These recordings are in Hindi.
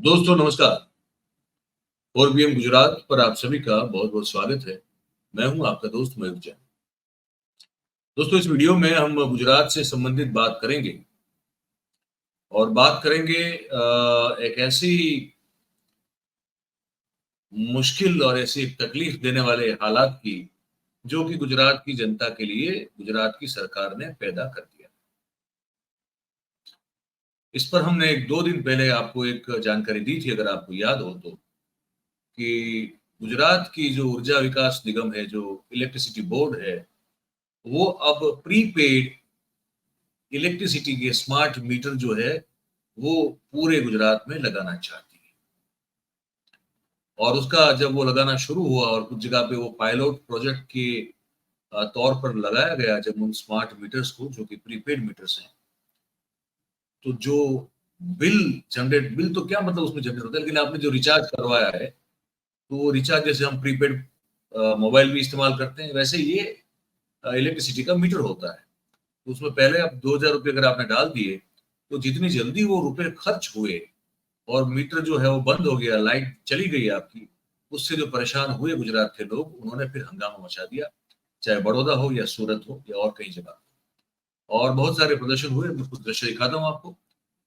दोस्तों नमस्कार। 4 PM गुजरात पर आप सभी का बहुत-बहुत स्वागत है। मैं हूं आपका दोस्त मयूर जैन। दोस्तों इस वीडियो में हम गुजरात से संबंधित बात करेंगे और बात करेंगे एक ऐसी मुश्किल और ऐसी तकलीफ देने वाले हालात की, जो कि गुजरात की जनता के लिए गुजरात की सरकार ने पैदा कर दिया। इस पर हमने 1-2 दिन पहले आपको एक जानकारी दी थी अगर आपको याद हो तो, कि गुजरात की जो ऊर्जा विकास निगम है, जो इलेक्ट्रिसिटी बोर्ड है, वो अब प्रीपेड इलेक्ट्रिसिटी के स्मार्ट मीटर जो है, वो पूरे गुजरात में लगाना चाहती है। और उसका जब वो लगाना शुरू हुआ और कुछ जगह पे वो पायलट प्रोजेक्ट के तौर पर लगाया गया जब उन स्मार्ट मीटर्स को, जो कि प्रीपेड मीटर्स हैं, तो जो बिल तो क्या मतलब उसमें जनरेट होता है, लेकिन आपने जो रिचार्ज करवाया है, तो वो रिचार्ज जैसे हम प्रीपेड मोबाइल में इस्तेमाल करते हैं, वैसे ये इलेक्ट्रिसिटी का मीटर होता है। तो उसमें पहले आप 2,000 रुपए अगर आपने डाल दिए, तो जितनी जल्दी वो रुपए खर्च हुए और मीटर जो है वो बंद हो गया, लाइट चली गई आपकी, उससे जो परेशान हुए गुजरात के लोग, उन्होंने फिर हंगामा मचा दिया, चाहे बड़ौदा हो या सूरत हो या और कई जगह। और बहुत सारे प्रदर्शन हुए, मैं कुछ दृश्य दिखाता हूँ आपको।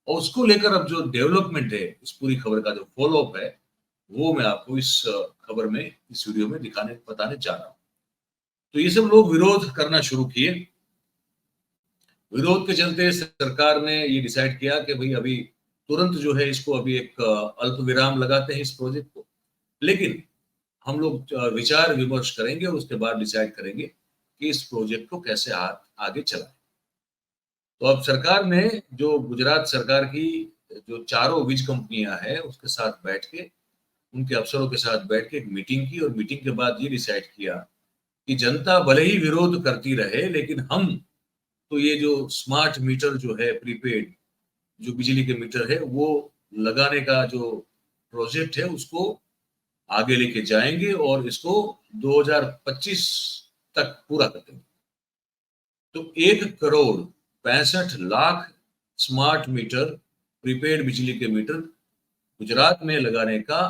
और उसको लेकर अब जो डेवलपमेंट है, इस पूरी खबर का जो फ़ॉलो-अप है, वो मैं आपको इस खबर में, इस वीडियो में बताने जा रहा हूँ। तो ये सब लोग विरोध करना शुरू किए। विरोध के चलते सरकार ने ये डिसाइड किया कि भई अभी तुरंत जो है इसको अभी एक अल्प विराम लगाते हैं इस प्रोजेक्ट को। लेकिन हम लोग विचार-विमर्श करेंगे और उसके बाद डिसाइड करेंगे कि इस प्रोजेक्ट को कैसे आगे चलाएँ। तो अब सरकार ने जो गुजरात सरकार की जो चारों वीज कंपनियाँ हैं, उसके साथ बैठ के, उनके अफ़सरों के साथ बैठ के एक मीटिंग की और मीटिंग के बाद ये डिसाइड किया कि जनता भले ही विरोध करती रहे, लेकिन हम तो ये जो स्मार्ट मीटर जो है प्रीपेड, जो बिजली के मीटर है, वो लगाने का जो प्रोजेक्ट है, उसको आगे लेके जाएँगे और इसको 2025 तक पूरा कर देंगे। तो 1 crore 65 lakh smart meter, prepaid बिजली के मीटर गुजरात में लगाने का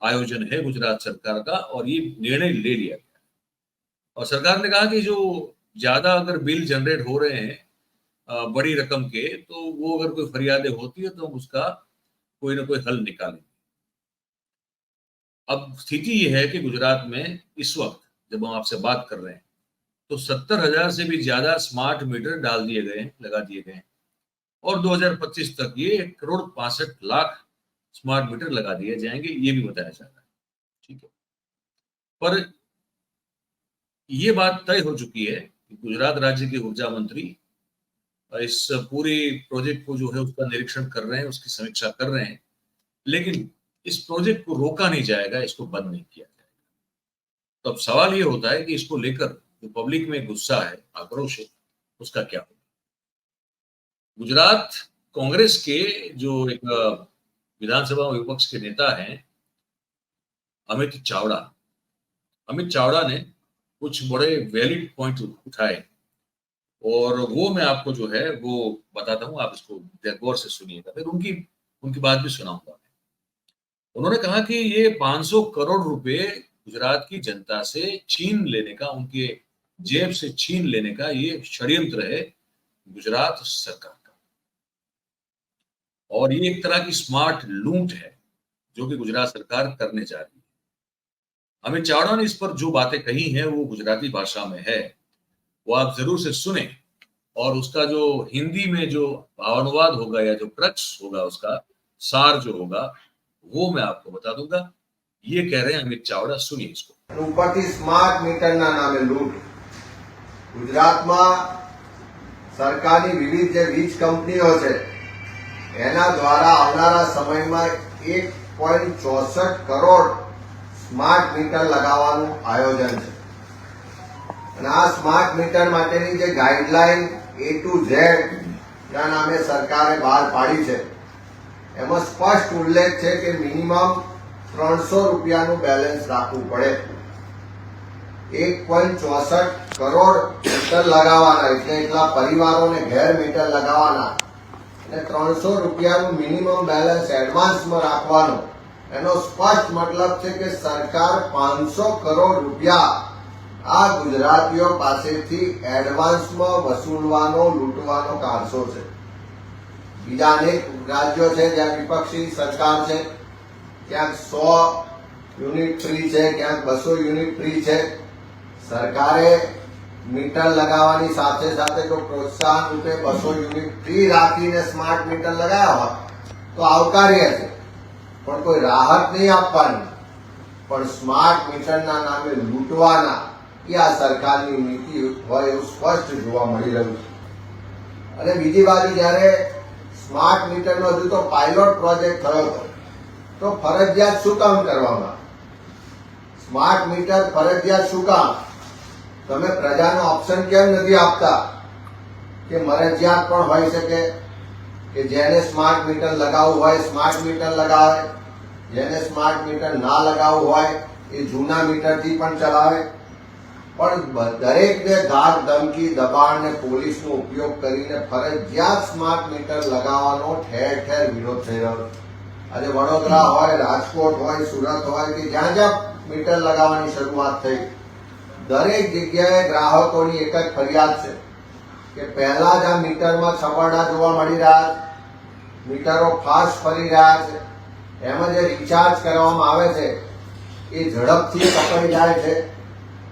आयोजन है गुजरात सरकार का और ये निर्णय ले लिया गया। और सरकार ने कहा कि जो ज़्यादा अगर बिल जनरेट हो रहे हैं बड़ी रकम के, तो वो अगर कोई फरियादें होती है तो हम उसका कोई न कोई हल निकालेंगे। अब स्थिति ये है कि गुजरात में इस वक़्त जब हम आपसे बात कर रहे हैं, तो 70,000 से भी ज़्यादा स्मार्ट मीटर डाल दिए गए हैं, लगा दिए गए हैं और 2025 तक ये 1 करोड़ 65 लाख स्मार्ट मीटर लगा दिए जाएँगे, ये भी बताया जा रहा है। ठीक है। पर ये बात तय हो चुकी है कि गुजरात राज्य के ऊर्जा मंत्री इस पूरे प्रोजेक्ट को जो है उसका निरीक्षण कर रहे हैं, उसकी समीक्षा कर रहे हैं। लेकिन इस प्रोजेक्ट को रोका नहीं जाएगा, इसको बंद नहीं किया जाएगा। तो अब सवाल ये होता है कि इसको लेकर जो पब्लिक में गुस्सा है, आक्रोश है, उसका क्या होगा? गुजरात कांग्रेस के जो एक विधानसभा में विपक्ष के नेता हैं, अमित चावड़ा। अमित चावड़ा ने कुछ बड़े वैलिड पॉइंट उठाए और वो मैं आपको जो है वो बताता हूँ, आप इसको गौर से सुनिएगा, फिर उनकी उनकी बात भी सुनाऊँगा मैं। उन्होंने कहा कि ये 500 करोड़ रुपए गुजरात की जनता से छीन लेने का, उनके जेब से छीन लेने का ये षड्यंत्र है गुजरात सरकार का। और ये एक तरह की स्मार्ट लूट है, जो कि गुजरात सरकार करने जा रही है। अमित चावड़ा ने इस पर जो बातें कही हैं, वो गुजराती भाषा में है, वो आप ज़रूर से सुनें और उसका जो हिंदी में जो भावानुवाद होगा या जो क्रक्स होगा उसका, सार जो होगा, वो मैं आपको बता दूँगा। ये कह रहे हैं अमित चावड़ा, सुनिए इसको। ઉપરથી સ્માર્ટ મીટરના નામે લૂંટ ગુજરાતમાં સરકારની વિવિધ જે વીજ કંપનીઓ છે એના દ્વારા આવનારા સમયમાં 1.64 કરોડ સ્માર્ટ મીટર લગાવવાનું આયોજન છે અને આ સ્માર્ટ મીટર માટેની જે ગાઈડલાઈન A to Z ના નામે સરકારે બહાર પાડી છે એમાં સ્પષ્ટ ઉલ્લેખ છે કે મિનિમમ 300 રૂપિયાનું બેલેન્સ રાખવું પડે. 1.64 કરોડ મીટર લગાવવાના એટલે એટલા પરિવારોને ઘેર મીટર લગાવવાના અને 300 રૂપિયાનું મિનિમમ બેલેન્સ એડવાન્સમાં રાખવાનો, એનો સ્પષ્ટ મતલબ છે કે સરકાર 500 કરોડ રૂપિયા આ ગુજરાતીઓ પાસેથી એડવાન્સમાં વસૂલવાનો, લૂંટવાનો કારસો છે. બીજા અનેક રાજ્યો છે જ્યાં વિપક્ષી સરકાર છે, ક્યાંક 100 યુનિટ ફ્રી છે, ક્યાંક 200 યુનિટ ફ્રી છે. સરકારે મીટર લગાવવાની સાથે સાથે જો પ્રોત્સાહન રૂપે 200 યુનિટ ફ્રી રાખીને સ્માર્ટ મીટર લગાવ્યા હોત તો આવકાર્ય છે, પણ કોઈ રાહત નહીં આપવાની, પણ સ્માર્ટ મીટરના નામે લૂંટવાના એ આ સરકારની નીતિ હોય એવું સ્પષ્ટ જોવા મળી રહ્યું છે. અને બીજી બાજુ જ્યારે સ્માર્ટ મીટરનો હજુ તો પાયલોટ પ્રોજેક્ટ થયો હતો તો ફરજિયાત શું કામ કરવામાં? સ્માર્ટ મીટર ફરજિયાત શું કામ? તમે પ્રજાનો ઓપ્શન કેમ નથી આપતા કે મરજિયાત પણ હોઈ શકે કે જેને સ્માર્ટ મીટર લગાવવું હોય સ્માર્ટ મીટર લગાવે, જેને સ્માર્ટ મીટર ના લગાવવું હોય એ જૂના મીટરથી પણ ચલાવે, પણ દરેકને ધાક ધમકી, દબાણ ને પોલીસનો ઉપયોગ કરીને ફરજિયાત સ્માર્ટ મીટર લગાવવાનો ઠેર ઠેર વિરોધ થઈ રહ્યો છે. આજે વડોદરા હોય, રાજકોટ હોય, સુરત હોય કે જ્યાં જ્યાં મીટર લગાવવાની શરૂઆત થઈ, દરેક જગ્યાએ ગ્રાહકોની એક જ ફરિયાદ છે કે પહેલા જ આ મીટરમાં છબરડા જોવા મળી રહ્યા છે, મીટરો ફાસ્ટ ફરી રહ્યા છે, એમાં જે રિચાર્જ કરવામાં આવે છે એ ઝડપથી કપાઈ જાય છે,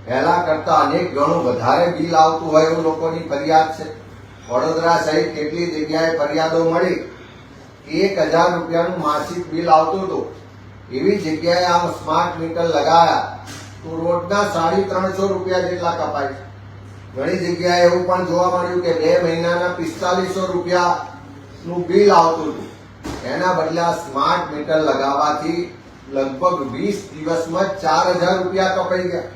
પહેલા કરતા અનેક ગણું વધારે બિલ આવતું હોય એવું લોકોની ફરિયાદ છે. વડોદરા સહિત કેટલી જગ્યાએ ફરિયાદો મળી 1000 રૂપિયાનું માસિક બિલ આવતું હતું, એવી જગ્યાએ આ સ્માર્ટ મીટર લગાયા તો રોજના 350 રૂપિયા જેટલા કપાય છે. ઘણી જગ્યાએ એવું પણ જોવા મળ્યું કે 2 મહિનાના 4500 રૂપિયાનું બિલ આવતું હતું, એના બદલે આ સ્માર્ટ મીટર લગાવવાથી લગભગ 20 દિવસમાં 4000 રૂપિયા કપાઈ ગયા.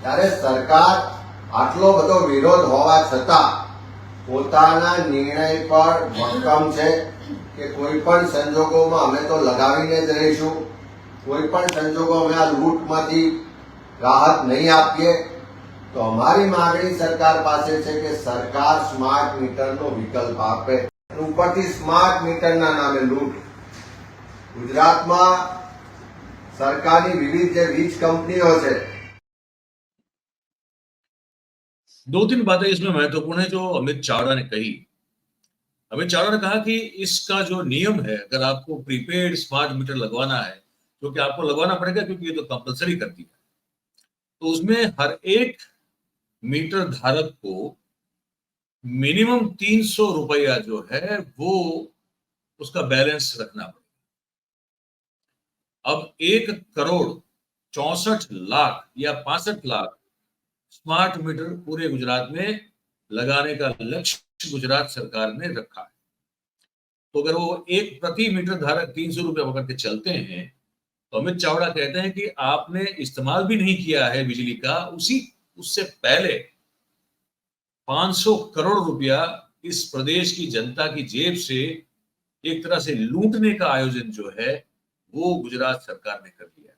ત્યારે સરકાર આટલો બધો વિરોધ હોવા છતાં પોતાના નિર્ણય પર મક્કમ છે કે કોઈ પણ સંજોગોમાં અમે તો લગાવીને જ રહીશું, કોઈ પણ સંજોગો અમે આ લૂંટમાંથી રાહત નહીં આપીએ. તો અમારી માંગણી સરકાર પાસે છે કે સરકાર સ્માર્ટ મીટરનો વિકલ્પ આપે. ઉપરથી સ્માર્ટ મીટરના નામે લૂંટ. ગુજરાતમાં સરકારની વિવિધ જે વીજ કંપનીઓ છે, 2-3 बातें इसमें महत्वपूर्ण है जो अमित चावड़ा ने कही. अमित चावड़ा ने कहा कि इसका जो नियम है, अगर आपको प्रीपेड स्मार्ट मीटर लगवाना है, क्योंकि आपको लगवाना पड़ेगा क्योंकि ये तो कंपलसरी कर दिया, तो उसमें हर एक मीटर धारक को मिनिमम 300 रुपया जो है वो उसका बैलेंस रखना पड़ेगा. अब 1,64,00,000 या 65 लाख स्मार्ट मीटर पूरे गुजरात में लगाने का लक्ष्य गुजरात सरकार ने रखा है. तो अगर वो एक प्रति मीटर धारक 300 रुपया पकड़ के चलते हैं, तो अमित चावड़ा कहते हैं कि आपने इस्तेमाल भी नहीं किया है बिजली का, उससे पहले 500 करोड़ रुपया इस प्रदेश की जनता की जेब से एक तरह से लूटने का आयोजन जो है वो गुजरात सरकार ने कर दिया.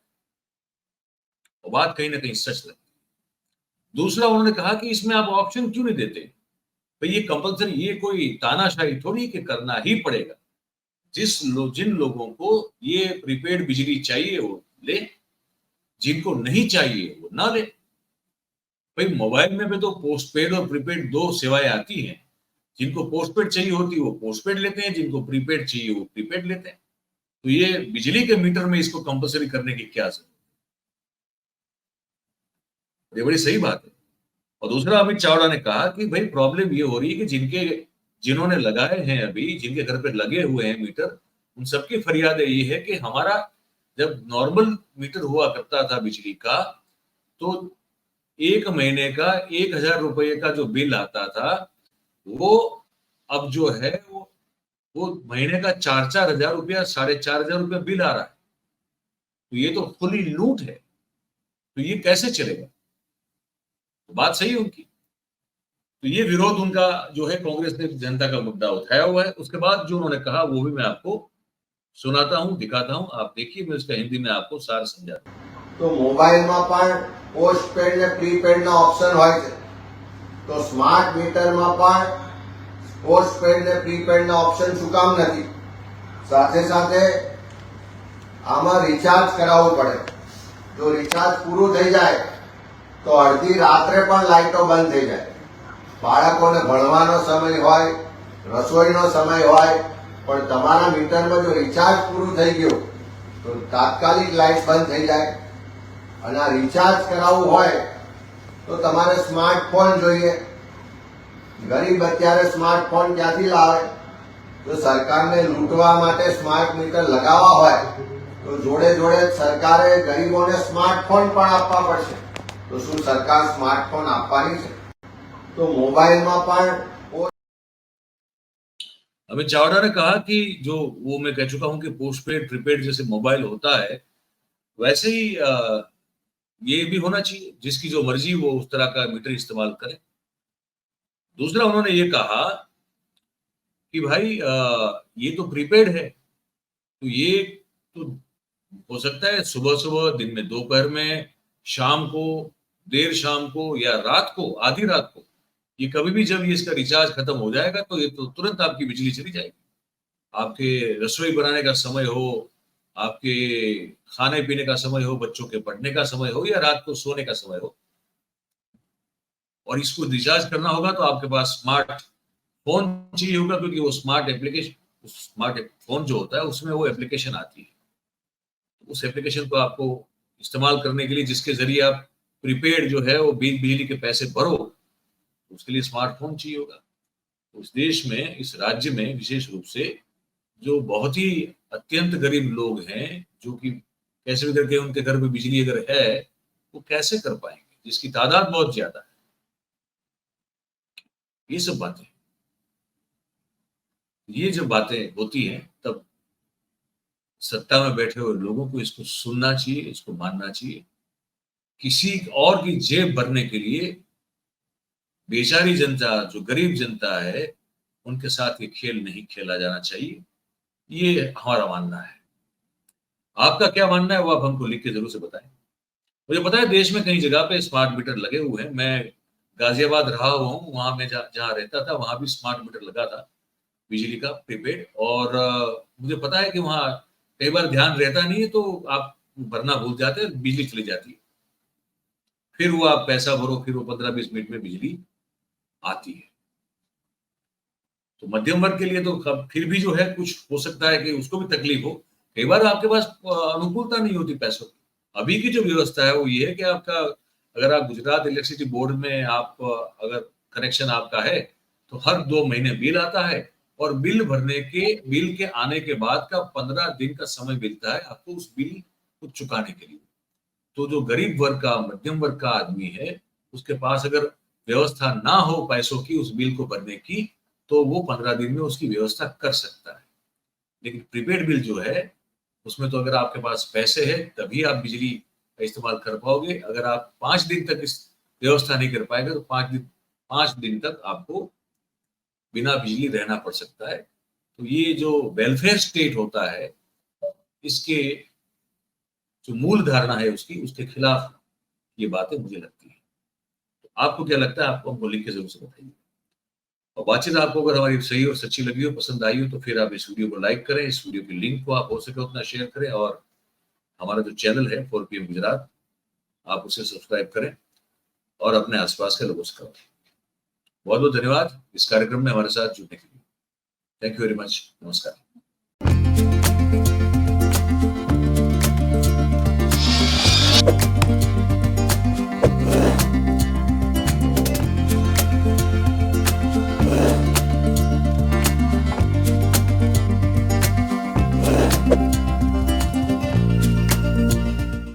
तो बात कहीं ना कहीं सच लगती. दूसरा उन्होंने कहा कि इसमें आप ऑप्शन क्यों नहीं देते भाई, ये कंपलसरी, ये कोई तानाशाही थोड़ी कि करना ही पड़ेगा. जिन लोगों को ये प्रीपेड बिजली चाहिए वो ले, जिनको नहीं चाहिए वो ना ले. भाई मोबाइल में भी तो पोस्टपेड और प्रीपेड 2 सेवाएं आती हैं. जिनको पोस्टपेड चाहिए होती है वो पोस्टपेड लेते हैं, जिनको प्रीपेड चाहिए वो प्रीपेड लेते हैं. तो ये बिजली के मीटर में इसको कंपलसरी करने की क्या जरूरत? ये बड़ी सही बात है. और दूसरा अमित चावड़ा ने कहा कि भाई प्रॉब्लम ये हो रही है कि जिन्होंने लगाए हैं, अभी जिनके घर पे लगे हुए हैं मीटर, उन सबकी फरियाद ये है कि हमारा जब नॉर्मल मीटर हुआ करता था बिजली का, तो 1 महीने का 1000 रुपये का जो बिल आता था वो अब जो है वो महीने का 4-4 हजार रुपया, 4,500 रुपया बिल आ रहा है. तो ये तो खुली लूट है. तो ये कैसे चलेगा? तो बात सही है उनकी. तो ये विरोध उनका जो है कांग्रेस ने जनता का मुद्दा उठाया हुआ है. उसके बाद जो उन्होंने कहा वो भी मैं आपको सुनाता हूं, दिखाता हूं. आप देखिए, मैं इसका हिंदी में आपको सार समझाता हूं. તો મોબાઈલમાં પણ પોસ્ટપેડ ને પ્રીપેડ ના ઓપ્શન હોય છે, તો સ્માર્ટ મીટરમાં પણ પોસ્ટપેડ ને પ્રીપેડ ના ઓપ્શન શું કામ નથી? સાથે સાથે આમાં રિચાર્જ કરાવવું પડે. જો રિચાર્જ પૂરું થઈ જાય તો અડધી રાત્રે પણ લાઇટો બંધ થઈ જાય. બાળકોને ભણવાનો સમય હોય, રસોઈનો સમય હોય, પણ તમારા મીટરમાં જો રિચાર્જ પૂરું થઈ ગયું તો તાત્કાલિક લાઇટ બંધ થઈ જાય. અને આ રિચાર્જ કરાવવું હોય તો તમારે સ્માર્ટફોન જોઈએ. ગરીબ અત્યારે સ્માર્ટફોન ક્યાંથી લાવે? જો સરકારને લૂંટવા માટે સ્માર્ટ મીટર લગાવવા હોય તો જોડે જોડે સરકારે ગરીબોને સ્માર્ટફોન પણ આપવા પડશે. તો શું સરકાર સ્માર્ટફોન આપવાની છે? तो मोबाइल में पर अमित चावड़ा ने कहा कि जो वो मैं कह चुका हूं कि पोस्टपेड प्रीपेड जैसे मोबाइल होता है वैसे ही ये भी होना चाहिए, जिसकी जो मर्जी वो उस तरह का मीटर इस्तेमाल करे। दूसरा उन्होंने ये कहा कि भाई ये तो प्रीपेड है, तो ये तो हो सकता है सुबह सुबह, दिन में, दोपहर में, शाम को, देर शाम को या रात को, आधी रात को, ये कभी भी जब ये इसका रिचार्ज खत्म हो जाएगा तो ये तो तुरंत आपकी बिजली चली जाएगी। आपके रसोई बनाने का समय हो, आपके खाने पीने का समय हो, बच्चों के पढ़ने का समय हो या रात को सोने का समय हो, और इसको रिचार्ज करना होगा तो आपके पास स्मार्ट फोन चाहिए होगा, क्योंकि वो स्मार्ट फोन जो होता है उसमें वो एप्लीकेशन आती है। उस एप्लीकेशन को आपको इस्तेमाल करने के लिए, जिसके जरिए आप प्रीपेड जो है वो बिजली के पैसे भरो, उसके लिए स्मार्टफोन चाहिए होगा। तो इस देश में, इस राज्य में विशेष रूप से जो बहुत ही अत्यंत गरीब लोग हैं, जो कि कैसे भी करके उनके घर में बिजली अगर है, वो कैसे कर पाएंगे, जिसकी तादाद बहुत ज्यादा है। ये सब बातें, ये जब बातें होती हैं तब सत्ता में बैठे हुए लोगों को इसको सुनना चाहिए, इसको मानना चाहिए। किसी और की जेब भरने के लिए बेचारी जनता, जो गरीब जनता है, उनके साथ ये खेल नहीं खेला जाना चाहिए। ये हमारा मानना है। आपका क्या मानना है वो आप हमको लिख के जरूर से बताएं। मुझे पता है देश में कई जगह पे स्मार्ट मीटर लगे हुए हैं। मैं गाजियाबाद रहा हुआ हूँ, वहां में जहाँ रहता था वहां भी स्मार्ट मीटर लगा था बिजली का, प्रीपेड। और मुझे पता है कि वहाँ कई बार ध्यान रहता नहीं है तो आप भरना भूल जाते हैं, बिजली चली जाती है। फिर वो आप पैसा भरो, फिर वो 15-20 मिनट में बिजली आती है। तो मध्यम वर्ग के लिए तो फिर भी जो है कुछ हो सकता है कि उसको भी तकलीफ हो। कई बार आपके पास अनुकूलता नहीं होती पैसों की। अभी की जो व्यवस्था है वो ये है कि आपका, अगर आप गुजरात इलेक्ट्रिसिटी बोर्ड में आप अगर कनेक्शन आपका है तो हर 2 महीने बिल आता है, और बिल के आने के बाद का 15 दिन का समय मिलता है आपको उस बिल को चुकाने के लिए। तो जो गरीब वर्ग का, मध्यम वर्ग का आदमी है, उसके पास अगर व्यवस्था ना हो पैसों की उस बिल को भरने की, तो वो 15 दिन में उसकी व्यवस्था कर सकता है। लेकिन प्रीपेड बिल जो है उसमें तो अगर आपके पास पैसे है तभी आप बिजली का इस्तेमाल कर पाओगे। अगर आप 5 दिन तक इस व्यवस्था नहीं कर पाएंगे तो 5 दिन तक आपको बिना बिजली रहना पड़ सकता है। तो ये जो वेलफेयर स्टेट होता है, इसके जो मूल धारणा है उसके खिलाफ ये बातें मुझे लगती है। तो आपको क्या लगता है? आपको हमको लिख के जरूर से बताइए। और बातचीत आपको अगर हमारी सही और सच्ची लगी हो, पसंद आई हो, तो फिर आप इस वीडियो को लाइक करें, इस वीडियो की लिंक को आप हो सके उतना शेयर करें, और हमारा जो चैनल है 4PM गुजरात, आप उसे सब्सक्राइब करें और अपने आसपास के लोगों से करें। बहुत बहुत धन्यवाद इस कार्यक्रम में हमारे साथ जुड़ने के लिए। Thank you very much. नमस्कार।